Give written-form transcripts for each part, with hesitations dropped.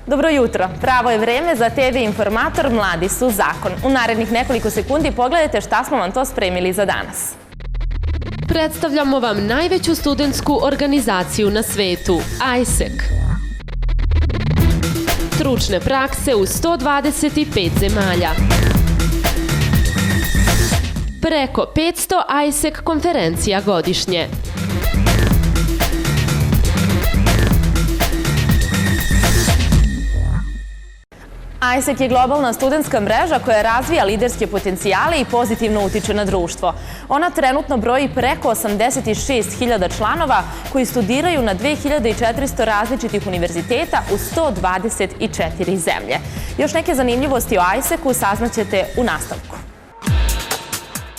Dobro jutro. Pravo je vreme za TV Informator Mladi su zakon. U narednih nekoliko sekundi pogledajte šta smo vam to spremili za danas. Predstavljamo vam najveću studentsku organizaciju na svetu, AIESEC. Stručne prakse u 125 zemalja. Preko 500 AIESEC konferencija godišnje. AIESEC je globalna studentska mreža koja razvija liderske potencijale i pozitivno utiče na društvo. Ona trenutno broji preko 86.000 članova koji studiraju na 2400 različitih univerziteta u 124 zemlje. Još neke zanimljivosti o AIESEC-u saznaćete u nastavku.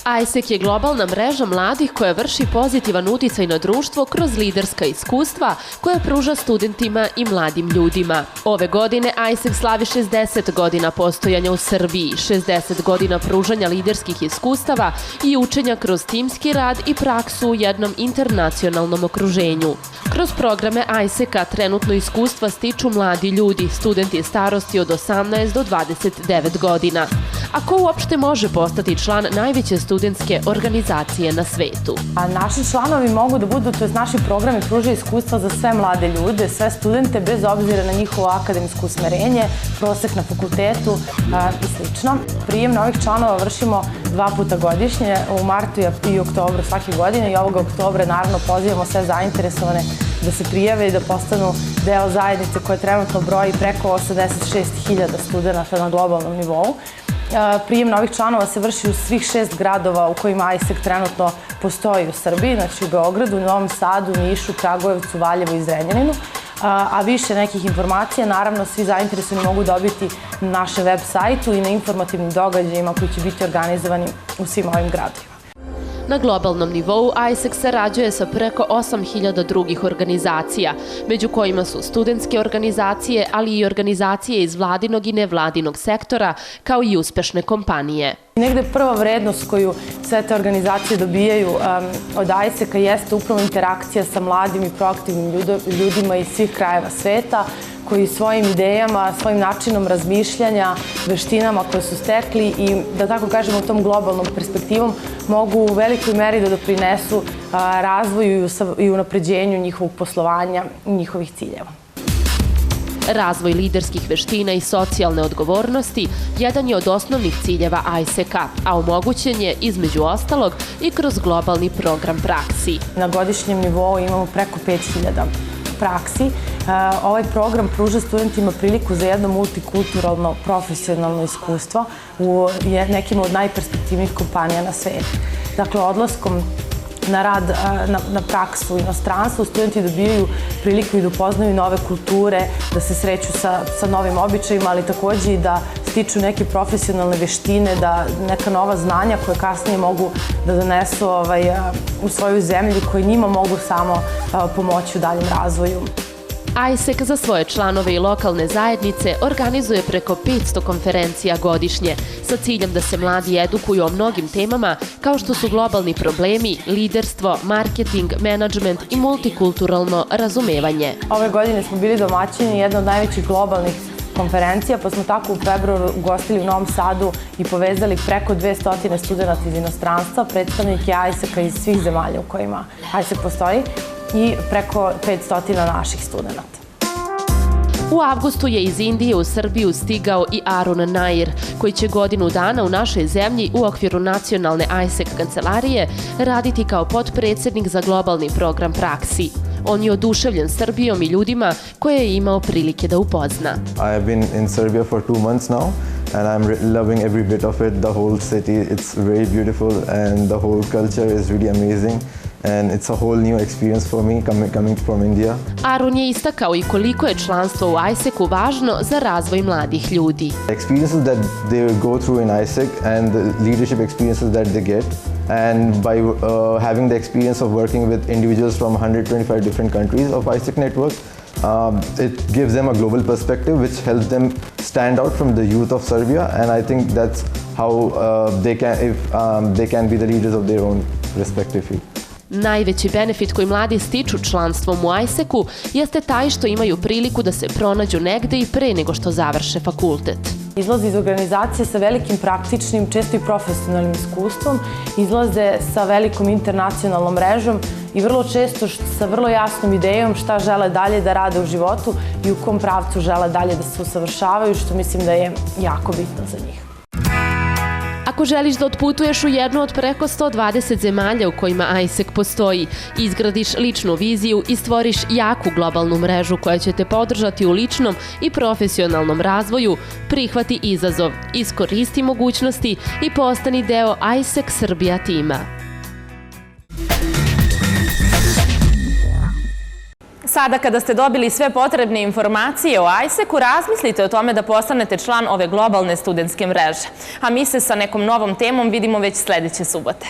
AIESEC je globalna mreža mladih koja vrši pozitivan uticaj na društvo kroz liderska iskustva koja pruža studentima i mladim ljudima. Ove godine AIESEC slavi 60 godina postojanja u Srbiji, 60 godina pružanja liderskih iskustava i učenja kroz timski rad i praksu u jednom internacionalnom okruženju. Kroz programe AIESEC-a trenutno iskustva stiču mladi ljudi, studenti starosti od 18 do 29 godina. A ko uopšte može postati član najveće studentske organizacije na svetu? Naši članovi mogu da budu, to je naši programi pružaju iskustva za sve mlade ljude, sve studente bez obzira na njihovo akademsko usmerenje, prosek na fakultetu i sl. Prijem novih članova vršimo 2 puta godišnje, u martu i oktobru svake godine i ovog oktobra naravno pozivamo sve zainteresovane da se prijave i da postanu deo zajednice koja trenutno broji preko 86.000 studenta na globalnom nivou. Prijem novih članova se vrši u svih 6 gradova u kojima AIESEC trenutno postoji u Srbiji, znači u Beogradu, Novom Sadu, Nišu, Kragujevcu, Valjevu i Zrenjaninu. A više nekih informacija, naravno, svi zainteresovani mogu dobiti na našem web sajtu i na informativnim događajima koji će biti organizovani u svim ovim gradovima. Na globalnom nivou AIESEC sarađuje sa preko 8.000 drugih organizacija, među kojima su studentske organizacije, ali i organizacije iz vladinog i nevladinog sektora, kao i uspešne kompanije. Negde prva vrednost koju sve te organizacije dobijaju od AIESEC-a jeste upravo interakcija sa mladim i proaktivnim ljudima iz svih krajeva sveta, koji svojim idejama, svojim načinom razmišljanja, veštinama koje su stekli i, da tako kažemo, tom globalnom perspektivom mogu u velikoj meri da doprinesu razvoju i unapređenju njihovog poslovanja i njihovih ciljeva. Razvoj liderskih veština i socijalne odgovornosti jedan je od osnovnih ciljeva AIESEC-a, a omogućen je, između ostalog, i kroz globalni program praksi. Na godišnjem nivou imamo preko 5.000 praksi. Ovaj program pruža studentima priliku za jedno multikulturalno, profesionalno iskustvo u nekim od najperspektivnijih kompanija na svijetu. Dakle, odlaskom na rad, na praksu u inostranstvu, studenti dobijaju priliku i da upoznaju nove kulture, da se sreću sa novim običajima, ali takođe i da stiču neke profesionalne veštine, da neka nova znanja koje kasnije mogu da donesu u svoju zemlju, koje njima mogu samo pomoći u daljem razvoju. AIESEC za svoje članove i lokalne zajednice organizuje preko 500 konferencija godišnje sa ciljem da se mladi edukuju o mnogim temama kao što su globalni problemi, liderstvo, marketing, menadžment i multikulturalno razumevanje. Ove godine smo bili domaćini jedne od najvećih globalnih konferencija, pa smo tako u februaru ugostili u Novom Sadu i povezali preko 200 studenta iz inostranstva, predstavnike AIESEC-a iz svih zemalja u kojima AIESEC postoji i preko 500 naših studenta. U avgustu je iz Indije u Srbiju stigao i Arun Nair, koji će godinu dana u našoj zemlji u okviru nacionalne AIESEC kancelarije raditi kao potpredsednik za globalni program praksi. On je oduševljen Srbijom i ljudima koje je imao prilike da upozna. I have been in Serbia for 2 months now and I'm loving every bit of it. The whole city, it's very beautiful and the whole culture is really amazing. And it's a whole new experience for me coming from India. Arun je istakao i koliko je članstvo u AIESEC-u važno za razvoj mladih ljudi. The experiences that they go through in AIESEC and the leadership experiences that they get, and by having the experience of working with individuals from 125 different countries of AIESEC network, it gives them a global perspective which helps them stand out from the youth of Serbia, and I think that's how they can be the leaders of their own respective field. Najveći benefit koji mladi stiču članstvom u ISEC-u jeste taj što imaju priliku da se pronađu negde i pre nego što završe fakultet. Izlaze iz organizacije sa velikim praktičnim, često i profesionalnim iskustvom, izlaze sa velikom internacionalnom mrežom i vrlo često sa vrlo jasnom idejom šta žele dalje da rade u životu i u kom pravcu žele dalje da se usavršavaju, što mislim da je jako bitno za njih. Ako želiš da otputuješ u jednu od preko 120 zemalja u kojima ISEC postoji, izgradiš ličnu viziju i stvoriš jaku globalnu mrežu koja će te podržati u ličnom i profesionalnom razvoju, prihvati izazov, iskoristi mogućnosti i postani deo ISEC Srbija tima. Sada kada ste dobili sve potrebne informacije o ISEC-u, razmislite o tome da postanete član ove globalne studentske mreže. A mi se sa nekom novom temom vidimo već sledeće subote.